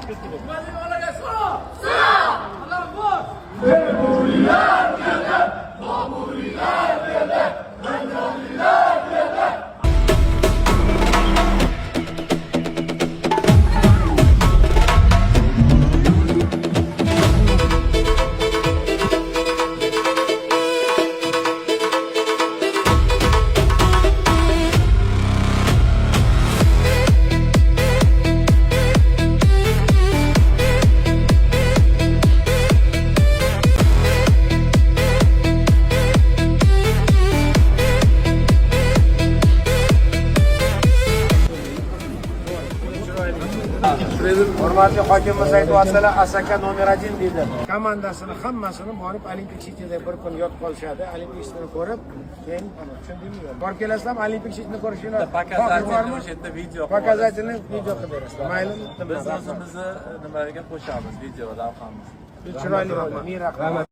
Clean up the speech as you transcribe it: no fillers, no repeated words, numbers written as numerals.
kerak. Hurmatli hokimimiz aytyaptilar, Asaka nomer 1 deydi. Komandasini hammasini borib Olimpik City'da bir kun yotib qolishadi. Olimpik City'ni ko'rib, keyin tushundingmi? Borib kelasizlarmi Olimpik City'ni ko'rishinglar? Показательный video qilib berasizlar. Maylimi? Biz o'zimizni nimaga qo'shamiz videoda hammiz. Chiroyli bo'ldi. Ming rahmat.